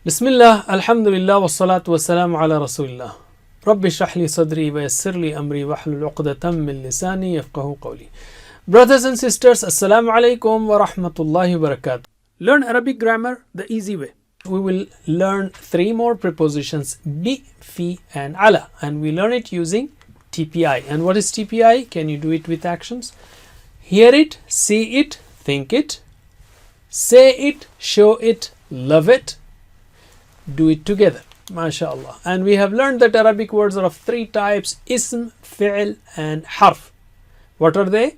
Bismillah, alhamdulillah, wassalatu wassalamu ala rasulillah. Rabbi shrah li sadri wa yassir li amri wahlul uqdatam min lisani yafqahu qawli. Brothers and sisters, assalamu alaikum wa rahmatullahi wa barakatuh. Learn Arabic grammar the easy way. We will learn three more prepositions, bi, fi and ala, and we learn it using TPI. And what is TPI? Can you do it with actions? Hear it, see it, think it, say it, show it, love it. Do it together, mashallah. And we have learned that Arabic words are of three types: ism, fi'l and harf. What are they?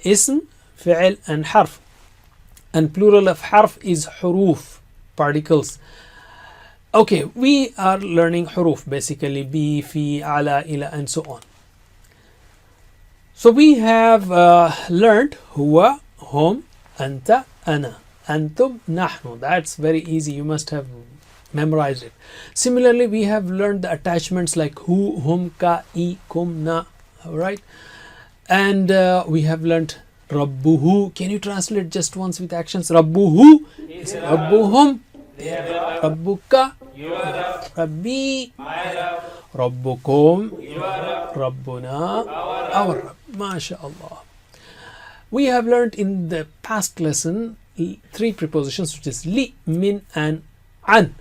Ism, fi'l and harf. And plural of harf is huruf, particles. Okay, we are learning huruf, basically bi, fi, ala, ila and so on. So we have learned huwa, hum, anta, ana, antum, nahnu. That's very easy, you must have memorized it. Similarly, we have learned the attachments like hu, hum, ka, I, kum, na. Alright, and we have learned rabbuhu. Can you translate just once with actions? Rabbuhu is rabbuhum, rabbuka, rabbi, rabbukum, rabbuna, our Rabb. MashaAllah. We have learned in the past lesson three prepositions, which is li, min and an.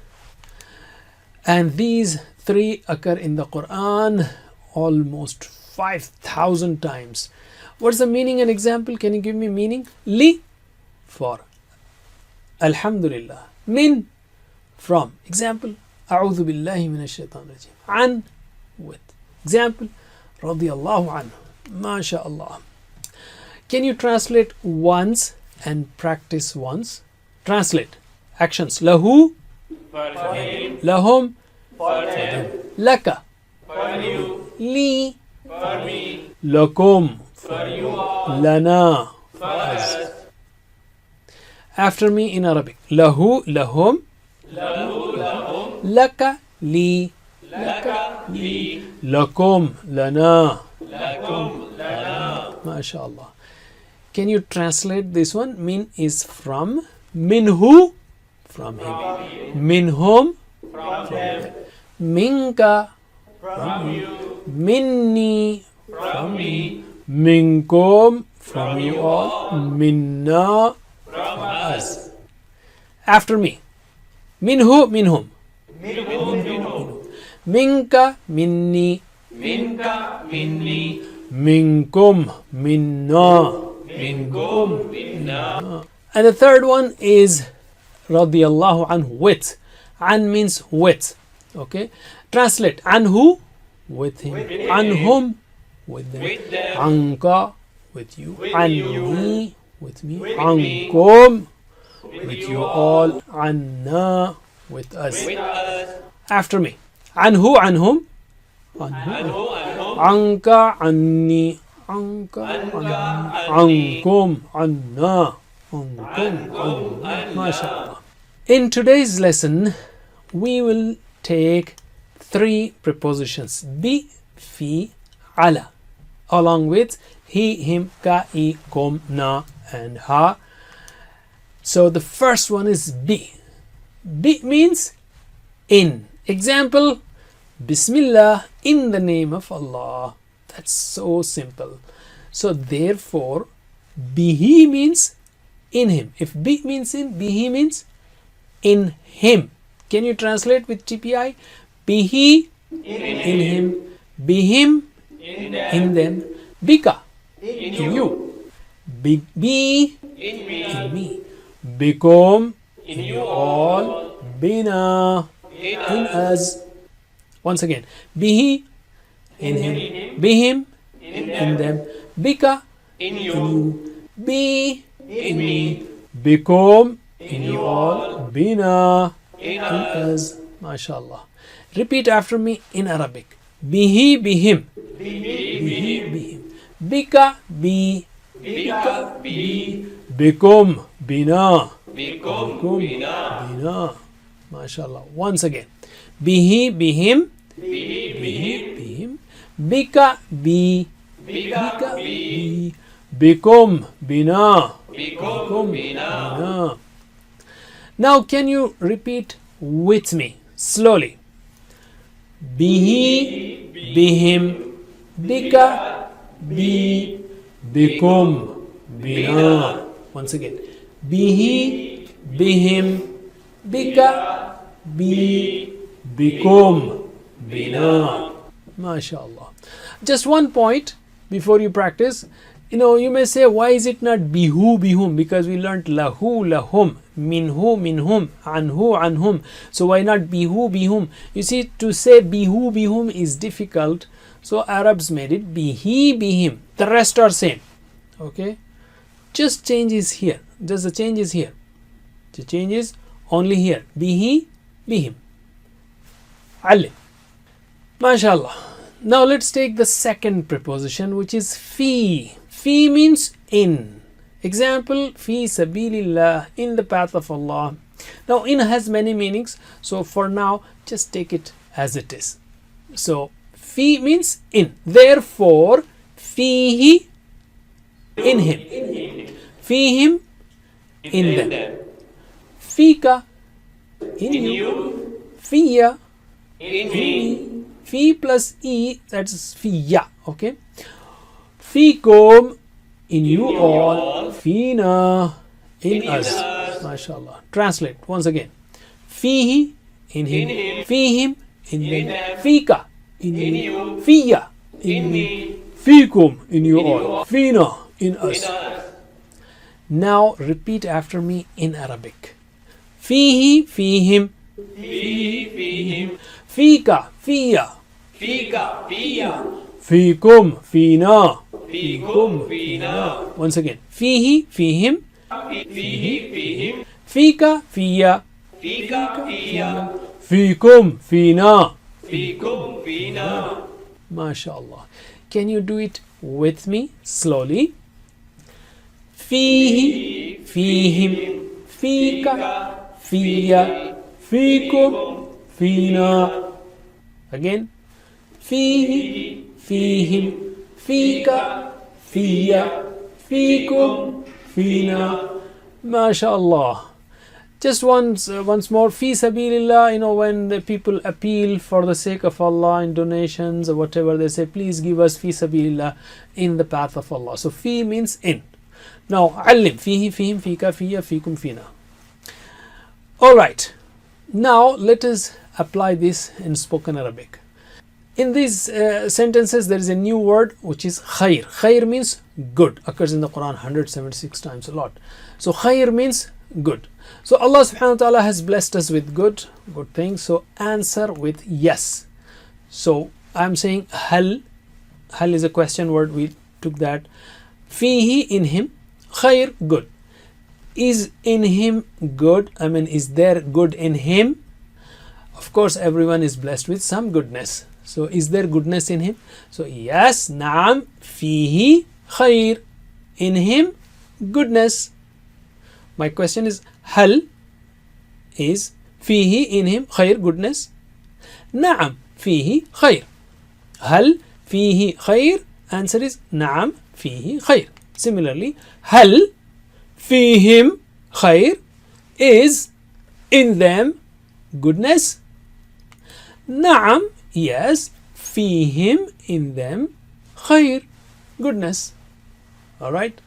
And these three occur in the Quran almost 5,000 times. What's the meaning and example? Can you give me meaning? Li, for Alhamdulillah. Min, from. Example, A'udhu billahi minash shaitan rajim. An, with. Example, Radiyallahu anhu. MashaAllah. Can you translate once and practice once? Translate. Actions. Lahu, for him, lahum, for them, laka, for you, li, for me, lakum, for you all, lana. for us, After me in Arabic. Lahu, lahum, lahu, lahum, laka, li, laka, li, lakum, lana. lakum, lana. MashaAllah. Can you translate this one? Min is from, minhu, from him. Minhum, From them, minka, from you, minni, from me, minkum, from you all, minna, from us, after me. Minhu, minhum. minhu, Minka, minni, minka, minni, minkum, minna. minkum, minna. And the third one is radiyallahu anhu, with. An means with. Okay. Translate. Anhu, with him. With him. Anhum, with them. With them, Anka, with you. With Anni, with me. With Ankum, with with you you all, all. Anna, with us. with us, After me. Anhu, anhum. Anhu. anhu, anhum, Anka, anni. Anka, Anka, anni. anni. Ankum, anna. Ankum, anna. MashaAllah. In today's lesson, we will take three prepositions. Bi, fi, ala. Along with he, him, ka, I, kum, na and ha. So the first one is bi. Bi means in. Example, Bismillah, in the name of Allah. That's so simple. So therefore, bihi means in him. If bi means in, bihi means in him. Can you translate with TPI? Bihi, in him. Bihim, in them, in them. Bika, in in you, you. Be, in me, in me. Become, in you all. all, Bina, in in us, us. Once again. Bihi, in him. Bihim, in in them, them. Bika, in in you, you. Be, in me, become, in you you all. all, Bina, in in us, us. MashaAllah. Repeat after me in Arabic. Bihi, bihim. bihi, Bihim. Bika, be. bika, bi, Become, bina. bikum, Kum, bina, bina. MashaAllah. Once again. Bihi, bihim. bihi, Bihim. Bika, be. bika, bi, Be. Become, bina. bikum, bina. Bina. Now can you repeat with me slowly. Bihi, bihim, bika, bi, bikum, bina. Once again. Bihi, bihim, bika, bi, bikum, bina. MashaAllah. Just one point before you practice. You may say, why is it not bihu, bihum? Because we learnt lahu, lahum, minhu, minhum, anhu, anhum. So why not bihu, bihum? You see, to say bihu, bihum is difficult. So Arabs made it bihi, bihim. The rest are same. Okay. Just change is here. Just the change is here. The change is only here. Bihi, bihim. Alim. MashaAllah. Now let's take the second preposition, which is fi. Fi means in. Example, fi sabilillah, in the path of Allah. Now in has many meanings, so for now just take it as it is. So fi means in. Therefore, fihi, in him. Fihim, in them. Fika, in you. Fiya, in me. Fi plus e, that's fiya. Okay. Fikum, in you all. Fina, in us. MashaAllah. Translate once again. Fihi, in him. Fihim, in them. Fika, in you. Fiya, in me. Fikum, in you all. Fina, in us. Now repeat after me in Arabic. Fihi, fihim. Fihi, fihim. Fika, fiya. Fika, fiya. Fikum, fina. Fikum, fina. Once again. Fihi, fihim. Fihi, fihim. Fika, fiya. Fika, fiya. Fikum, fina. Fikum, fina. MashaAllah. Can you do it with me slowly? Fihi, fihim. Fika, fiya. Fikum, fina. Again. Fihi, fihim. Fika, fiya. Fikum, fina. MashaAllah. Just once more, fi sabilillah, when the people appeal for the sake of Allah in donations or whatever, they say, please give us fi sabilillah, in the path of Allah. So fi means in. Now, alim, fihi, fihim, fika, fiya, fikum, fina. Alright, now let us apply this in spoken Arabic. In these sentences, there is a new word which is khair. Khair means good, occurs in the Quran 176 times, a lot. So khair means good. So Allah subhanahu wa ta'ala has blessed us with good things. So answer with yes. So I'm saying hal. Hal is a question word, we took that. Fihi, in him. Khair, good. Is in him good? Is there good in him? Of course, everyone is blessed with some goodness. So is there goodness in him? So yes, naam, fihi khair. In him, goodness. My question is, hal is fihi, in him, khair, goodness? Naam, fihi khair. Hal fihi khair? Answer is naam, fihi khair. Similarly, hal fihim khair? Is in them goodness? Naam, yes, fihim, in them khair, goodness. Alright.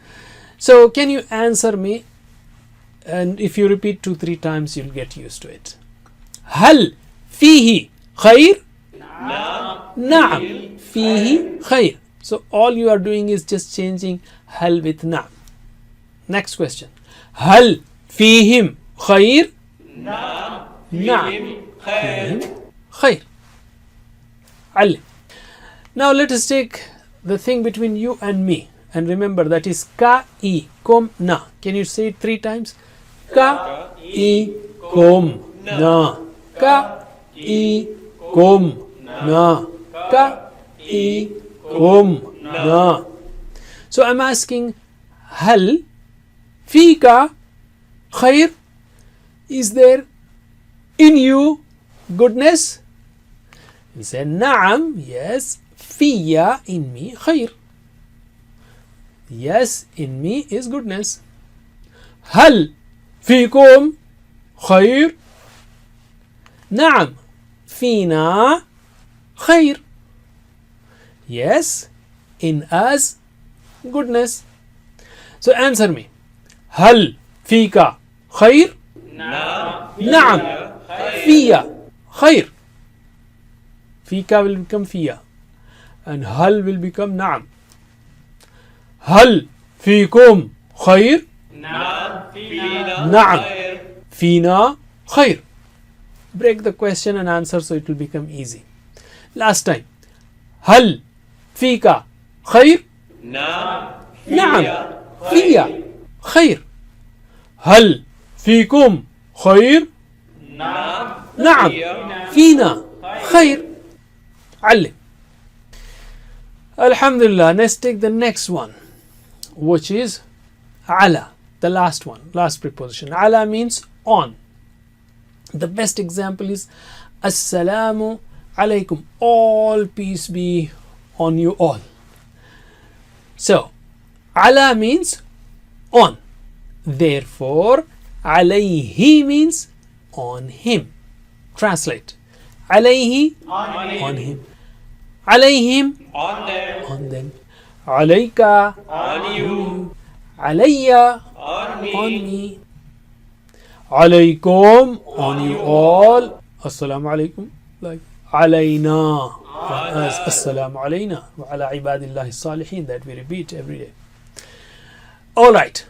So can you answer me? And if you repeat 2-3 times, you'll get used to it. Hal fihi khair? Naam, fihi khair. So all you are doing is just changing hal with naam. Next question. Hal fihim khair? Naam, Naam, khair. khair. Alim. Now let us take the thing between you and me. And remember, that is ka, i, kum, na. Can you say it 3 times? Ka, i, kum, na. Ka, i, kum, na. Ka, i, kum, na. So I'm asking, hal fika khair? Is there in you goodness? You say, naam, yes, fiya, in me khair. Yes, in me is goodness. Hal fikum khair? نعم فينا خير. Yes, in us goodness. So answer me. هل فيك خير؟ نعم فيا خير. فيك will become فيا and هل will become نعم. هل فيكم خير؟ نعم فينا خير. Break the question and answer so it will become easy. Last time. هل فيك خير؟ نعم فيا خير. هل فيكم خير؟ نعم فينا خير. علم. Alhamdulillah. Let's take the next one, which is ala, the last one, last preposition. Ala means on. The best example is Assalamu alaikum. All peace be on you all. So, ala means on. Therefore, alayhi means on him. Translate. Alayhi on him. Alayhim on them. Alayka On you. alayya on me. Alaykum on you all. Assalamu alaikum. Like alayna on us. Assalamu alayna wa ala ibadillahi salihin, that we repeat every day. Alright.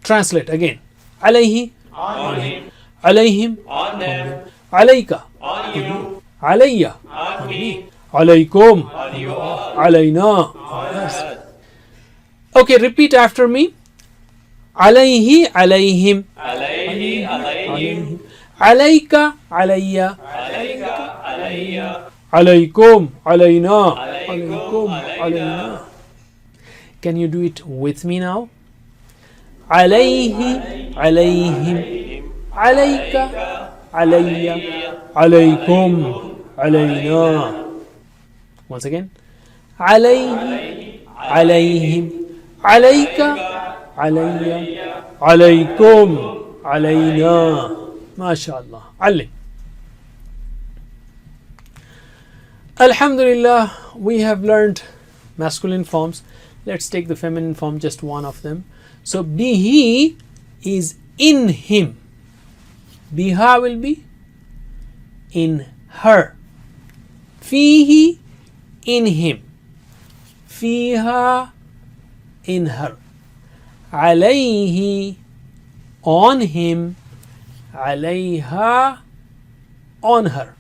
Translate again. Alayhi On him. alayhim On them. alayka On you. alayya On me. alaykum On you all. alayna. On us. Okay, repeat after me. Alayhi alayhim Alayhi. Alayhim. alayka alayya Alayka. Alayya. alaykum alayna Alaykum. alayna. Can you do it with me now? Alayhi alayhim alayka alayya alaykum alayna. Once again. Alayhi alayhim alayka alayya alaykum alayna. MashaAllah. Ali. Alhamdulillah, we have learned masculine forms. Let's take the feminine form, just one of them. So bihi is in him. Biha will be in her. Fihi in him. Fiha in her. Alayhi on him. Alayha on her.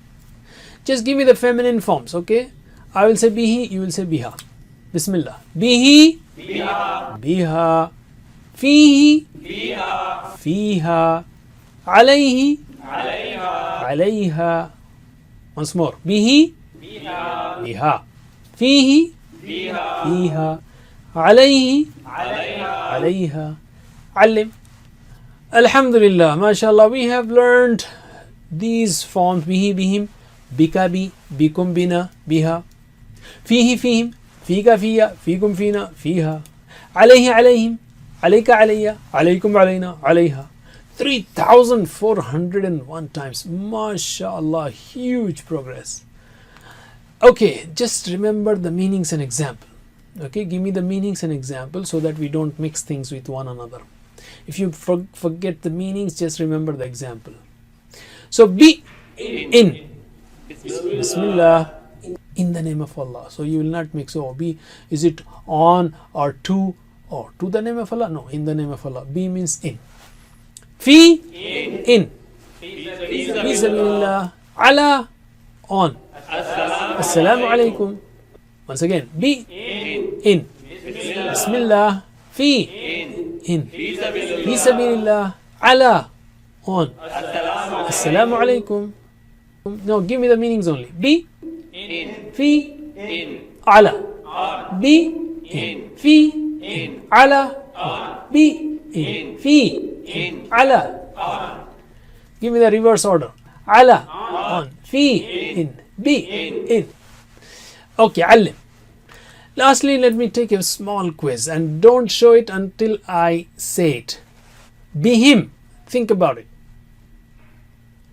Just give me the feminine forms, okay? I will say bihi, you will say biha. Bismillah. Bihi, biha. Fihi, fiha. Alayhi, alayha. Once more. Bihi, biha. Fihi, fiha. Alayhi, alayha. Alim. Alhamdulillah, mashallah, we have learned these forms. Bihi, bihim, bika, bi, bikum, bina, biha. Fihi, fihim, fika, fiya, fikum, fina, fiha. Alayhi, alayhim, alayka, alayya, alaykum, alayna, alayha. 3,401 times. MashaAllah, huge progress. Okay, just remember the meanings and example. Okay, give me the meanings and example so that we don't mix things with one another. If you forget the meanings, just remember the example. So, be in. Bismillah. In the name of Allah. So, you will not mix. Oh, be, is it on or to the name of Allah? No, in the name of Allah. Be means in. Fi, in. Fi sabilillah. Ala, on. Assalamu alaikum. Once again. Be, in. Bismillah. Fi, in. Fi sabilillah. Ala, on. Assalamu alaikum. No, give me the meanings only. Be, fi, ala. Be, in. Fi, ala, be, in. Fi, ala. Give me the reverse order. Ala, on. Fi, in. Be, in. Okay, alim. Lastly, let me take a small quiz and don't show it until I say it. Be him. Think about it.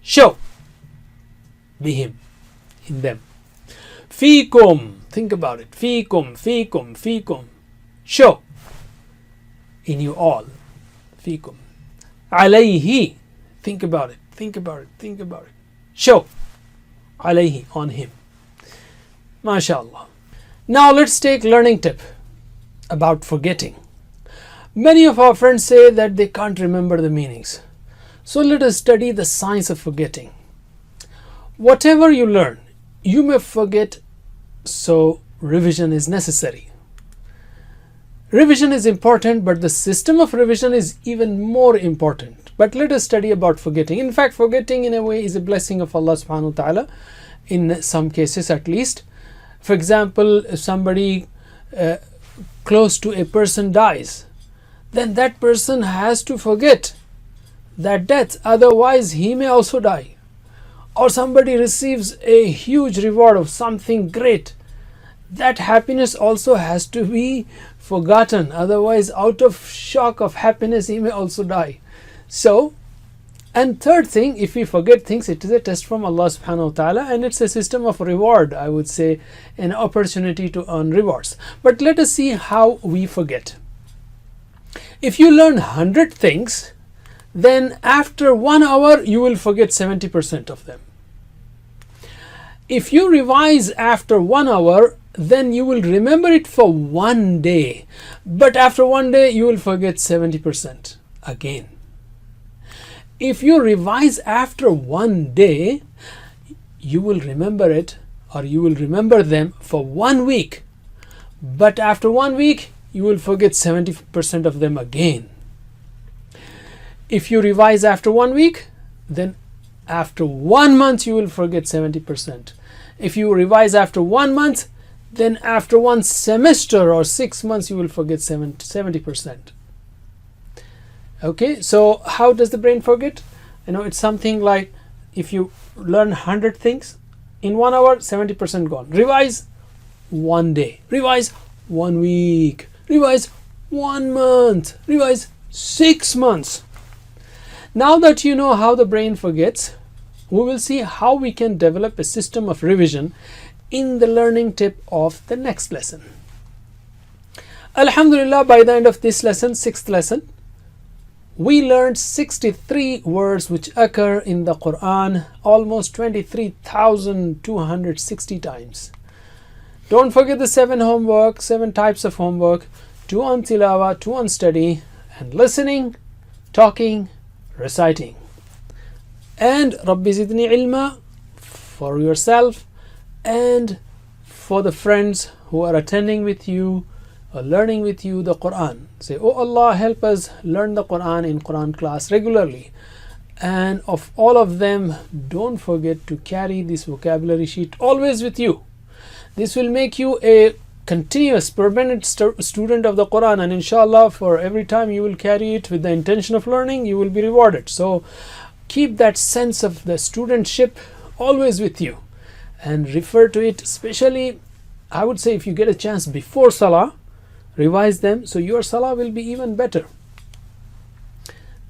Show. bihim, in them. Fikum, think about it. Fikum, fikum, fikum. Show, in you all. Fikum. Alayhi, think about it, think about it, think about it. Show, alayhi, on him. MashaAllah. Now let's take learning tip about forgetting. Many of our friends say that they can't remember the meanings. So let us study the science of forgetting. Whatever you learn, you may forget, so revision is necessary. Revision is important, but the system of revision is even more important. But let us study about forgetting. In fact, forgetting in a way is a blessing of Allah subhanahu wa ta'ala, in some cases at least. For example, if somebody close to a person dies, then that person has to forget that death, otherwise he may also die. Or somebody receives a huge reward of something great, that happiness also has to be forgotten, otherwise out of shock of happiness he may also die. So, and third thing, if we forget things, it is a test from Allah subhanahu wa ta'ala, and it's a system of reward, I would say, an opportunity to earn rewards. But let us see how we forget. If you learn 100 things, then after 1 hour you will forget 70% of them. If you revise after 1 hour, then you will remember it for 1 day, but after 1 day you will forget 70% again. If you revise after 1 day, you will remember it, or you will remember them for 1 week, but after 1 week you will forget 70% of them again. If you revise after 1 week, then after 1 month you will forget 70%. If you revise after 1 month, then after 1 semester or 6 months you will forget 70%. Okay, so how does the brain forget? It's something like, if you learn 100 things, in 1 hour 70% gone. Revise 1 day, revise 1 week, revise 1 month, revise 6 months. Now that you know how the brain forgets, we will see how we can develop a system of revision in the learning tip of the next lesson. Alhamdulillah, by the end of this lesson, 6th lesson, we learned 63 words which occur in the Quran almost 23,260 times. Don't forget the 7 types of homework, 2 on tilawa, 2 on study, and listening, talking, reciting. And Rabbi Zidni Ilma for yourself and for the friends who are attending with you or learning with you the Quran. Say, oh Allah, help us learn the Quran in Quran class regularly. And of all of them, don't forget to carry this vocabulary sheet always with you. This will make you a continuous, permanent student of the Quran, and inshallah, for every time you will carry it with the intention of learning, you will be rewarded. So keep that sense of the studentship always with you and refer to it, especially I would say if you get a chance before Salah, revise them so your Salah will be even better.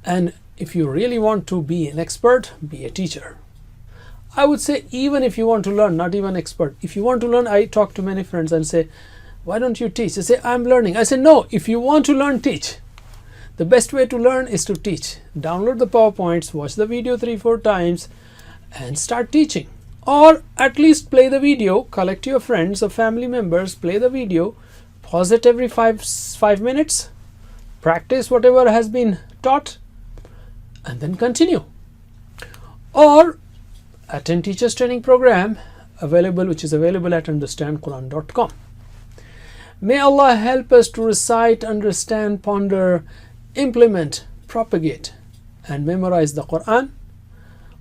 And if you really want to be an expert, be a teacher. I would say even if you want to learn, not even expert, if you want to learn, I talk to many friends and say, why don't you teach? They say, I'm learning. I say, no, if you want to learn, teach. The best way to learn is to teach. Download the PowerPoints, watch the video 3-4 times and start teaching. Or at least play the video, collect your friends or family members, play the video, pause it every 5 minutes, practice whatever has been taught, and then continue. Or attend teachers training program which is available at understandquran.com. May Allah help us to recite, understand, ponder, implement, propagate, and memorize the Quran.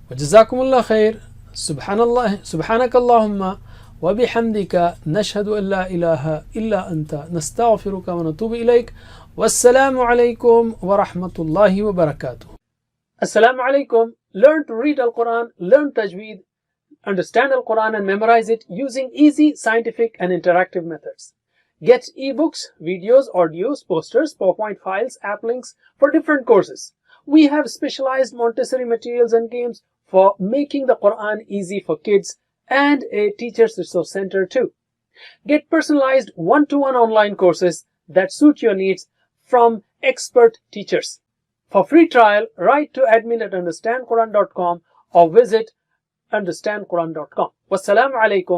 Wajazakumullah khair. Subhanakallahumma wa bihamdika nashhadu an la ilaha illa anta nastaghfiruka wa natubu ilayk. Wassalamu alaikum wa rahmatullahi wa barakatuh. Assalamu alaikum. Learn to read Al-Quran, learn Tajweed, understand Al-Quran and memorize it using easy, scientific and interactive methods. Get ebooks, videos, audios, posters, PowerPoint files, app links for different courses. We have specialized Montessori materials and games for making the Quran easy for kids and a Teachers Resource Center too. Get personalized one-to-one online courses that suit your needs from expert teachers. For free trial, write to admin@understandquran.com or visit understandquran.com. Wassalamu alaikum